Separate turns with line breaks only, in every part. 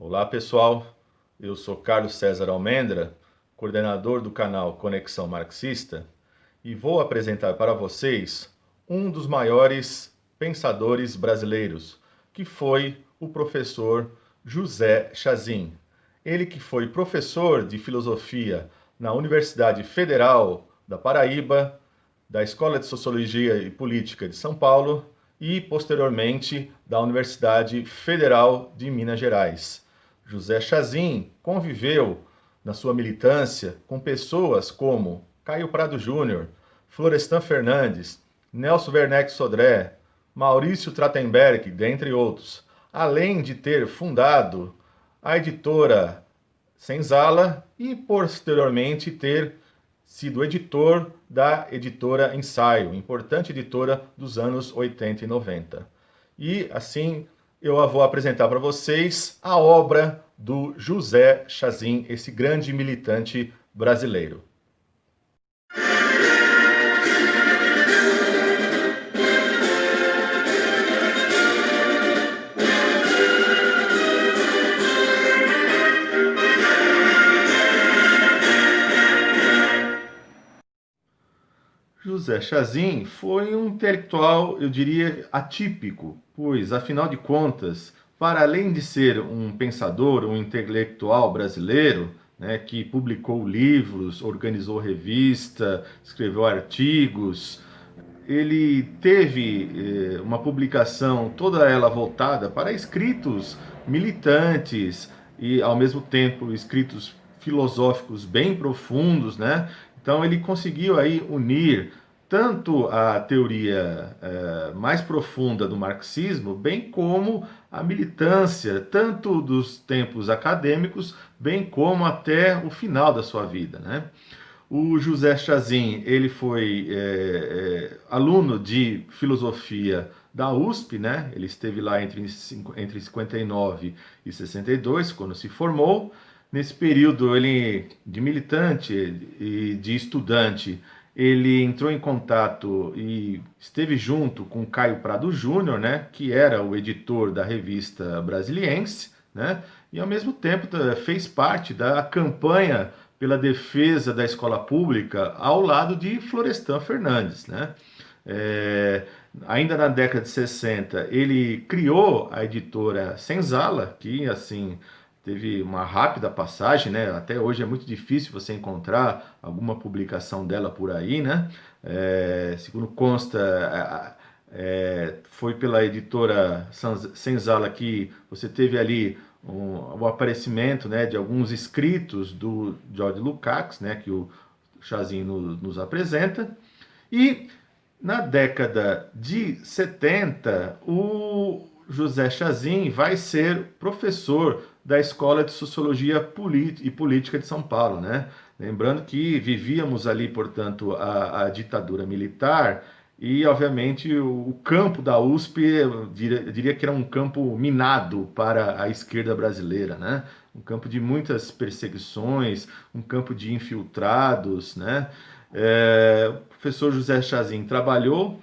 Olá pessoal, eu sou Carlos César Almendra, coordenador do canal Conexão Marxista, e vou apresentar para vocês um dos maiores pensadores brasileiros, que foi o professor José Chazin. Ele que foi professor de filosofia na Universidade Federal da Paraíba, da Escola de Sociologia e Política de São Paulo e, posteriormente, da Universidade Federal de Minas Gerais. José Chazin conviveu, na sua militância, com pessoas como Caio Prado Júnior, Florestan Fernandes, Nelson Werneck Sodré, Maurício Trachtenberg, dentre outros, além de ter fundado a editora Senzala e, posteriormente, ter sido editor da editora Ensaio, importante editora dos anos 80 e 90. E, assim, eu vou apresentar para vocês a obra do José Chazin, esse grande militante brasileiro. José Chazin foi um intelectual, eu diria, atípico, pois, afinal de contas, para além de ser um pensador, um intelectual brasileiro, né, que publicou livros, organizou revista, escreveu artigos, ele teve uma publicação, toda ela voltada para escritos militantes e, ao mesmo tempo, escritos filosóficos bem profundos, né? Então ele conseguiu aí unir tanto a teoria mais profunda do marxismo, bem como a militância, tanto dos tempos acadêmicos, bem como até o final da sua vida, né? O José Chazin, ele foi aluno de filosofia da USP, né? Ele esteve lá entre 59 e 62, quando se formou. Nesse período ele, de militante e de estudante, ele entrou em contato e esteve junto com Caio Prado Júnior, né? Que era o editor da revista Brasiliense, né? E ao mesmo tempo fez parte da campanha pela defesa da escola pública ao lado de Florestan Fernandes, né? Ainda na década de 60, ele criou a editora Senzala, que assim teve uma rápida passagem, né? Até hoje é muito difícil você encontrar alguma publicação dela por aí, né? Segundo consta, foi pela editora Senzala que você teve ali o aparecimento, né, de alguns escritos do George Lukács, né, que o Chazin nos apresenta. E na década de 70, o José Chazin vai ser professor da Escola de Sociologia e Política de São Paulo, né? Lembrando que vivíamos ali, portanto, a ditadura militar e, obviamente, o campo da USP, eu diria que era um campo minado para a esquerda brasileira, né? Um campo de muitas perseguições, um campo de infiltrados, né? O professor José Chazin trabalhou,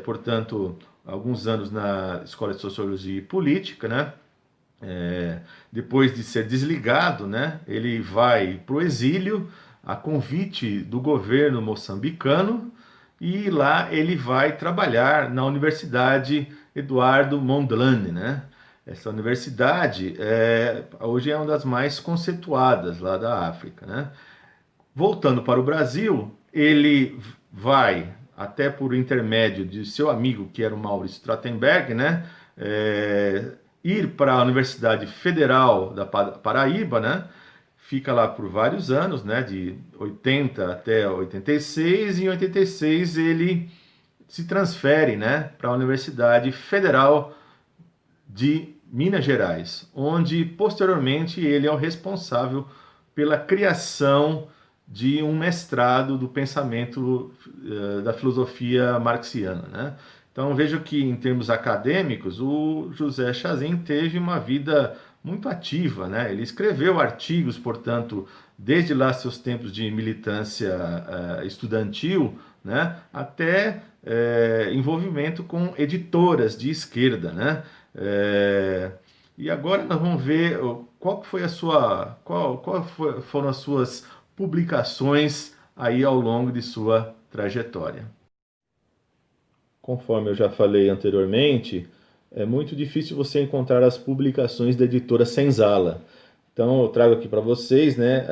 portanto, alguns anos na Escola de Sociologia e Política, né? Depois de ser desligado, né, ele vai para o exílio a convite do governo moçambicano e lá ele vai trabalhar na Universidade Eduardo Mondlane, né? Essa universidade hoje é uma das mais conceituadas lá da África, né? Voltando para o Brasil, ele vai, até por intermédio de seu amigo, que era o Maurício Trachtenberg, né, ir para a Universidade Federal da Paraíba, né, fica lá por vários anos, né, de 80 até 86, e em 86 ele se transfere, né, para a Universidade Federal de Minas Gerais, onde posteriormente ele é o responsável pela criação de um mestrado do pensamento da filosofia marxiana, né? Então vejo que em termos acadêmicos o José Chazin teve uma vida muito ativa, né? Ele escreveu artigos, portanto, desde lá seus tempos de militância estudantil, né? Até envolvimento com editoras de esquerda, né? E agora nós vamos ver qual foi a sua, foram as suas publicações aí ao longo de sua trajetória. Conforme eu já falei anteriormente, é muito difícil você encontrar as publicações da editora Senzala. Então eu trago aqui para vocês, né,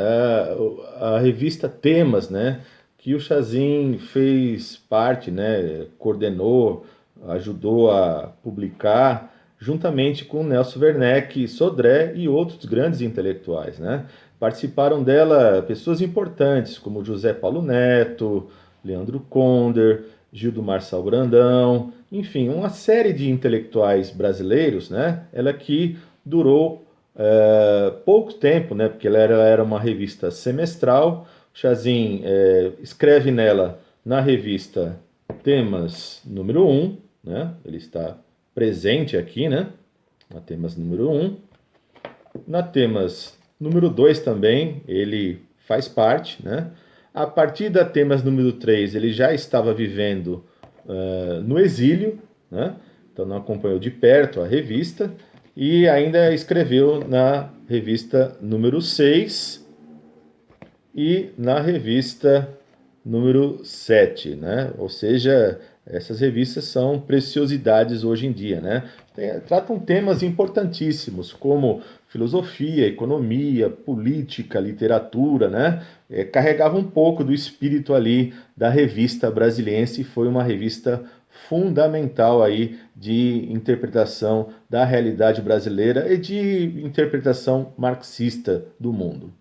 a revista Temas, né, que o Chazin fez parte, né, coordenou, ajudou a publicar, juntamente com Nelson Werneck, Sodré e outros grandes intelectuais, né. Participaram dela pessoas importantes, como José Paulo Neto, Leandro Conder, Gildo Marçal Brandão, enfim, uma série de intelectuais brasileiros, né? Ela que durou pouco tempo, né? Porque ela era uma revista semestral. Chazin escreve nela, na revista Temas número 1, né? Ele está presente aqui, né? Na Temas número 1. Na Temas número 2 também, ele faz parte, né? A partir da Temas número 3, ele já estava vivendo no exílio, né? Então não acompanhou de perto a revista, e ainda escreveu na revista número 6 e na revista número 7, né? Ou seja, essas revistas são preciosidades hoje em dia, né? Tratam temas importantíssimos como filosofia, economia, política, literatura, né? Carregava um pouco do espírito ali da revista Brasiliense e foi uma revista fundamental aí de interpretação da realidade brasileira e de interpretação marxista do mundo.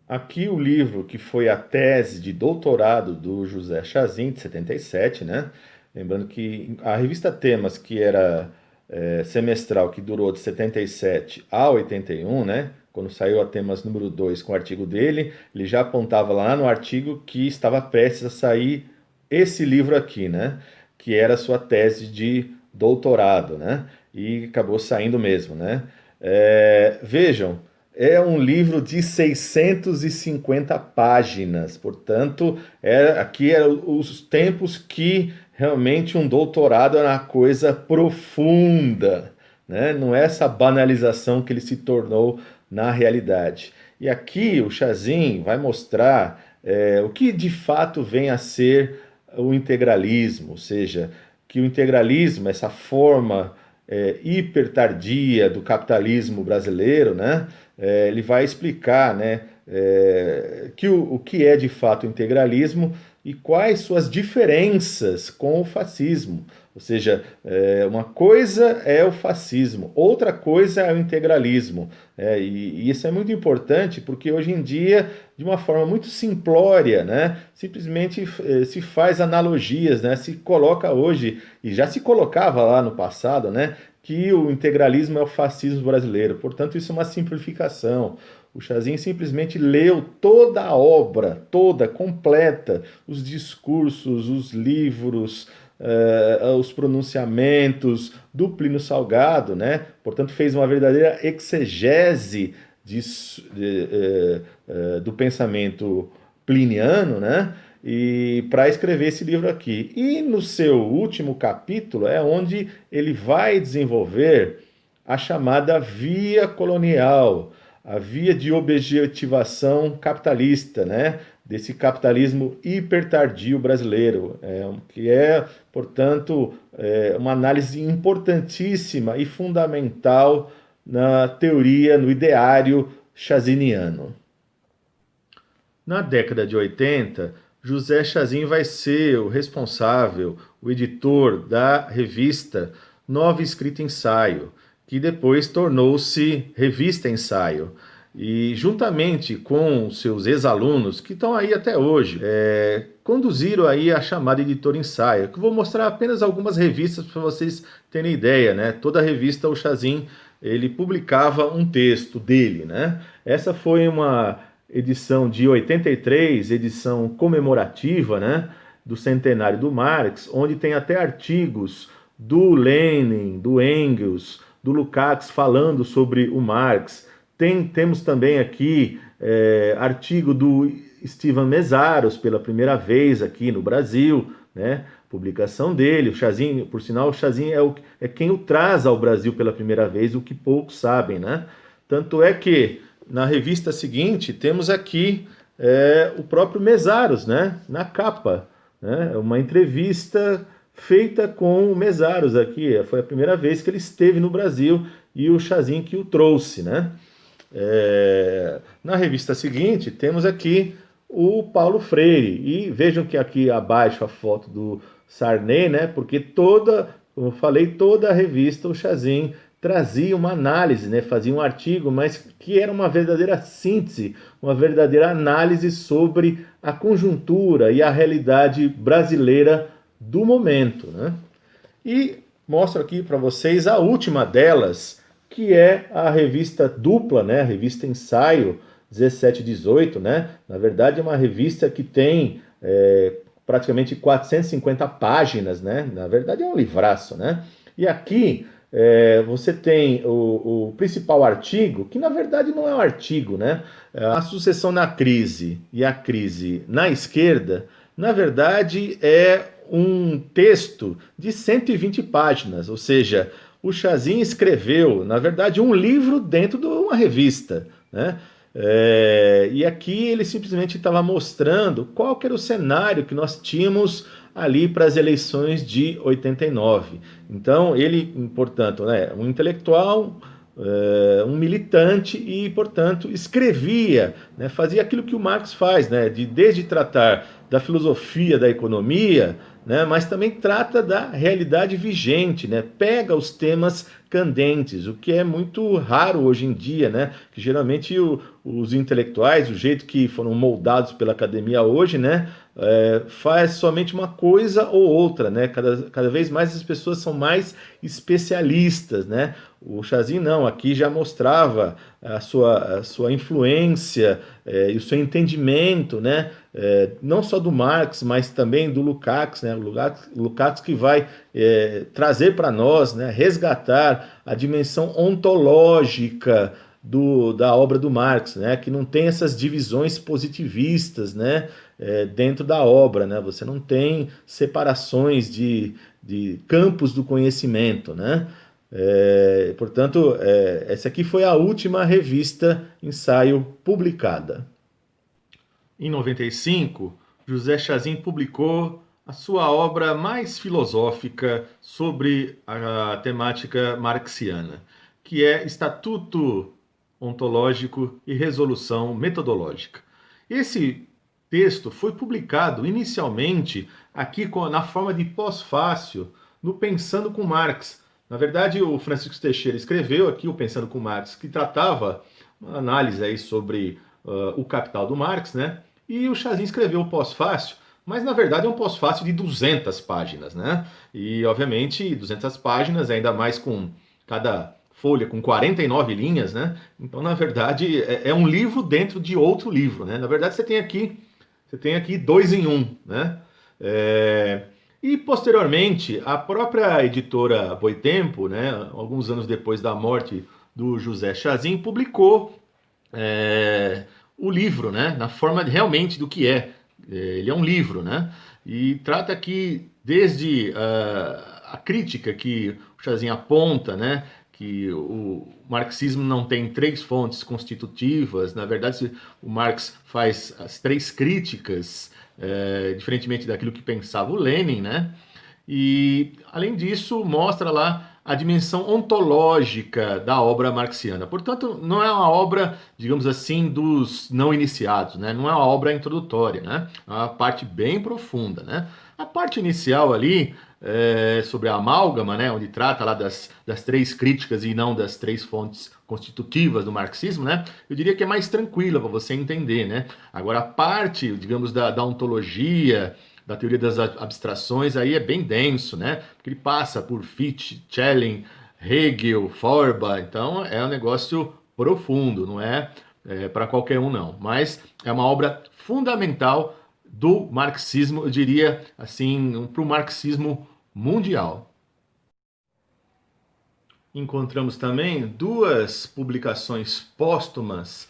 Aqui o livro que foi a tese de doutorado do José Chazin, de 77, né? Lembrando que a revista Temas, que era semestral, que durou de 77 a 81, né? Quando saiu a Temas número 2 com o artigo dele, ele já apontava lá no artigo que estava prestes a sair esse livro aqui, né? Que era a sua tese de doutorado, né? E acabou saindo mesmo, né? Vejam, é um livro de 650 páginas, portanto, aqui eram os tempos que realmente um doutorado era uma coisa profunda, né? Não é essa banalização que ele se tornou na realidade. E aqui o Chazin vai mostrar o que de fato vem a ser o integralismo, ou seja, que o integralismo, essa forma hiper tardia do capitalismo brasileiro, né? Ele vai explicar, né, o que é de fato o integralismo e quais suas diferenças com o fascismo. Ou seja, uma coisa é o fascismo, outra coisa é o integralismo. E isso é muito importante porque hoje em dia, de uma forma muito simplória, né, simplesmente se faz analogias, né, se coloca hoje, e já se colocava lá no passado, né, que o integralismo é o fascismo brasileiro. Portanto, isso é uma simplificação. O Chazin simplesmente leu toda a obra, toda, completa, os discursos, os livros, os pronunciamentos do Plínio Salgado, né? Portanto, fez uma verdadeira exegese do pensamento pliniano, né? E para escrever esse livro aqui. E no seu último capítulo é onde ele vai desenvolver a chamada via colonial, a via de objetivação capitalista, né? Desse capitalismo hipertardio brasileiro, que é, portanto, uma análise importantíssima e fundamental na teoria, no ideário chaziniano. Na década de 80, José Chazin vai ser o responsável, o editor da revista Nova Escrita Ensaio, que depois tornou-se Revista Ensaio. E juntamente com seus ex-alunos, que estão aí até hoje, conduziram aí a chamada Editora Ensaio, que vou mostrar apenas algumas revistas para vocês terem ideia, né? Toda revista, o Chazin, ele publicava um texto dele, né? Essa foi uma edição de 83, edição comemorativa, né, do centenário do Marx, onde tem até artigos do Lenin, do Engels, do Lukács falando sobre o Marx. Temos também aqui artigo do Steven Mesaros, pela primeira vez aqui no Brasil, né, publicação dele. O Chazin, por sinal, o Chazin é quem o traz ao Brasil pela primeira vez, o que poucos sabem, né? Tanto é que na revista seguinte temos aqui o próprio Mesaros, né? Na capa, né? Uma entrevista feita com o Mesaros aqui. Foi a primeira vez que ele esteve no Brasil e o Chazin que o trouxe, né? Na revista seguinte temos aqui o Paulo Freire, e vejam que aqui abaixo a foto do Sarney, né? Porque como eu falei, toda a revista, o Chazin trazia uma análise, né? Fazia um artigo, mas que era uma verdadeira síntese, uma verdadeira análise sobre a conjuntura e a realidade brasileira do momento, né? E mostro aqui para vocês a última delas, que é a revista dupla, né? A revista Ensaio 17 e 18, né? Na verdade é uma revista que tem praticamente 450 páginas, né? Na verdade é um livraço, né? E aqui você tem o principal artigo, que na verdade não é um artigo, né? A sucessão na crise e a crise na esquerda, na verdade é um texto de 120 páginas, ou seja, o Chazin escreveu, na verdade, um livro dentro de uma revista, né? E aqui ele simplesmente estava mostrando qual que era o cenário que nós tínhamos ali para as eleições de 89. Então, ele, portanto, né, um intelectual, um militante e, portanto, escrevia, né, fazia aquilo que o Marx faz, né, desde tratar da filosofia da economia, né, mas também trata da realidade vigente, né, pega os temas candentes, o que é muito raro hoje em dia, né, que geralmente os intelectuais, o jeito que foram moldados pela academia hoje, né, faz somente uma coisa ou outra, né, cada vez mais as pessoas são mais especialistas, né. O Chazin não, aqui já mostrava a sua influência e o seu entendimento, né, não só do Marx, mas também do Lukács, né, Lukács que vai trazer para nós, né, resgatar a dimensão ontológica da obra do Marx, né, que não tem essas divisões positivistas, né, dentro da obra, né, você não tem separações de campos do conhecimento, né. Portanto, essa aqui foi a última revista Ensaio publicada. Em 95, José Chazin publicou a sua obra mais filosófica sobre a temática marxiana, que é Estatuto Ontológico e Resolução Metodológica. Esse texto foi publicado inicialmente aqui na forma de pós-fácil no Pensando com Marx. Na verdade, o Francisco Teixeira escreveu aqui o Pensando com Marx, que tratava uma análise aí sobre o Capital do Marx, né? E o Chazin escreveu o pós-fácil, mas na verdade é um pós-fácil de 200 páginas, né? E obviamente 200 páginas, ainda mais com cada folha com 49 linhas, né? Então, na verdade, é um livro dentro de outro livro, né? Na verdade, você tem aqui dois em um, né? E posteriormente, a própria editora Boitempo, né, alguns anos depois da morte do José Chazin, publicou o livro, né, na forma realmente do que é. Ele é um livro, né? E trata aqui desde a crítica que o Chazin aponta, né, que o marxismo não tem três fontes constitutivas. Na verdade, o Marx faz as três críticas, diferentemente daquilo que pensava o Lenin, né? E, além disso, mostra lá a dimensão ontológica da obra marxiana. Portanto, não é uma obra, digamos assim, dos não iniciados, né? Não é uma obra introdutória, né? É uma parte bem profunda, né? A parte inicial ali, sobre a amálgama, né? Onde trata lá das três críticas e não das três fontes constitutivas do marxismo, né? Eu diria que é mais tranquila para você entender, né? Agora, a parte, digamos, da ontologia, da teoria das abstrações, aí é bem denso, né? Porque ele passa por Fichte, Schelling, Hegel, Feuerbach, então é um negócio profundo, não é para qualquer um não, mas é uma obra fundamental do marxismo, eu diria assim, para o marxismo mundial. Encontramos também duas publicações póstumas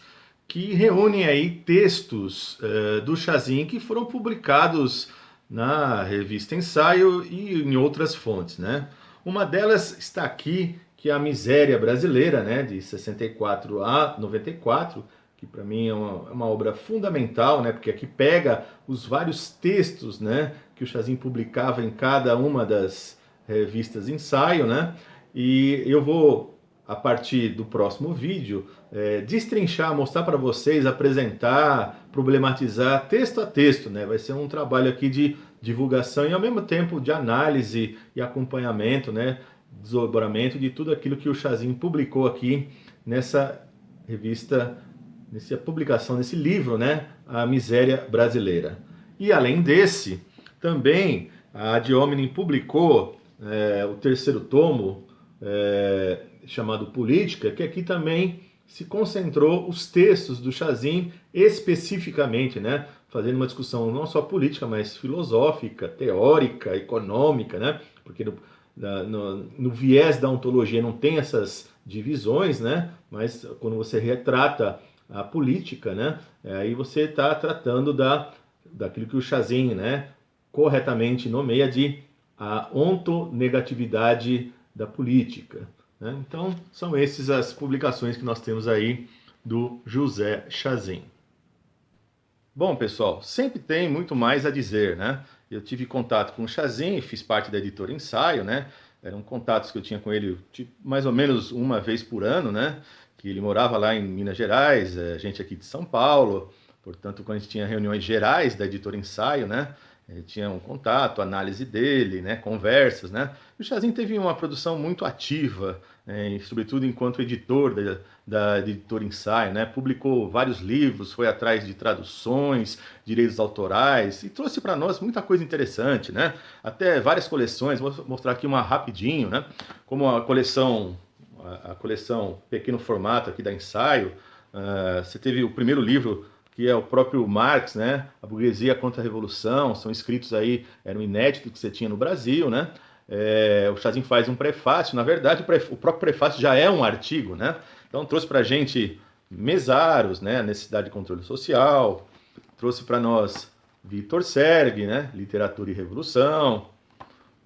que reúnem aí textos do Chazin que foram publicados na revista Ensaio e em outras fontes, né? Uma delas está aqui, que é a Miséria Brasileira, né, de 64 a 94, que para mim é uma obra fundamental, né, porque aqui pega os vários textos, né, que o Chazin publicava em cada uma das revistas Ensaio, né, e eu vou, a partir do próximo vídeo, destrinchar, mostrar para vocês, apresentar, problematizar texto a texto, né, vai ser um trabalho aqui de divulgação e ao mesmo tempo de análise e acompanhamento, né, desdobramento de tudo aquilo que o Chazin publicou aqui nessa revista, nessa publicação, nesse livro, né, A Miséria Brasileira. E além desse, também a Ad Hominem publicou o terceiro tomo, chamado Política, que aqui também se concentrou os textos do Chazin especificamente, né, fazendo uma discussão não só política, mas filosófica, teórica, econômica, né, porque no viés da ontologia não tem essas divisões, né, mas quando você retrata a política, né, aí você está tratando daquilo que o Chazin, né, corretamente nomeia de a ontonegatividade da política. Né? Então, são essas as publicações que nós temos aí do José Chazin. Bom, pessoal, sempre tem muito mais a dizer, né? Eu tive contato com o Chazin, fiz parte da editora Ensaio, né? Eram contatos que eu tinha com ele mais ou menos uma vez por ano, né? Que ele morava lá em Minas Gerais, a gente aqui de São Paulo, portanto, quando a gente tinha reuniões gerais da editora Ensaio, né? Tinha um contato, análise dele, né, conversas, né? O Chazin teve uma produção muito ativa, sobretudo enquanto editor da editora Ensaio, né? Publicou vários livros, foi atrás de traduções, direitos autorais e trouxe para nós muita coisa interessante, né? Até várias coleções, vou mostrar aqui uma rapidinho, né? Como a coleção pequeno formato aqui da Ensaio, você teve o primeiro livro, que é o próprio Marx, né? A Burguesia contra a Revolução, são escritos aí, era um inédito que você tinha no Brasil, né? O Chazin faz um prefácio, na verdade o próprio prefácio já é um artigo, né? Então trouxe para a gente Mesaros, né? A necessidade de controle social, trouxe para nós Vitor Serge, né? Literatura e Revolução,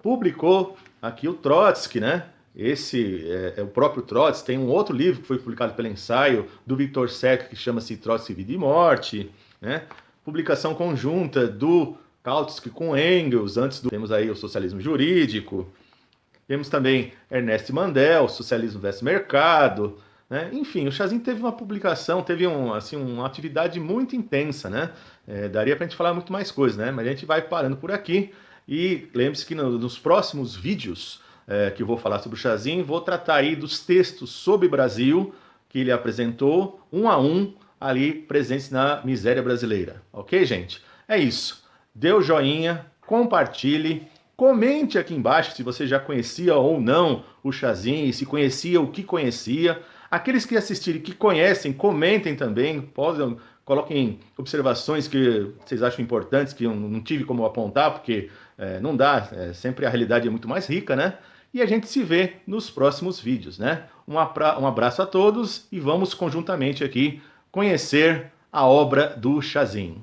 publicou aqui o Trotsky, né? Esse é o próprio Trotsky. Tem um outro livro que foi publicado pelo Ensaio do Victor Serge, que chama-se Trotsky, Vida e Morte, né? Publicação conjunta do Kautsky com Engels, temos aí o Socialismo Jurídico, temos também Ernest Mandel, Socialismo versus Mercado, né? Enfim, o Chazin teve uma publicação, teve uma atividade muito intensa, né? Daria para a gente falar muito mais coisas, né? Mas a gente vai parando por aqui e lembre-se que nos próximos vídeos que eu vou falar sobre o Chazin, vou tratar aí dos textos sobre Brasil que ele apresentou, um a um, ali presentes na Miséria Brasileira. Ok, gente? É isso. Dê o joinha, compartilhe, comente aqui embaixo se você já conhecia ou não o Chazin, e se conhecia o que conhecia. Aqueles que assistirem, que conhecem, comentem também, coloquem observações que vocês acham importantes, que eu não tive como apontar, porque não dá, sempre a realidade é muito mais rica, né? E a gente se vê nos próximos vídeos, né? Um abraço a todos e vamos conjuntamente aqui conhecer a obra do Chazin.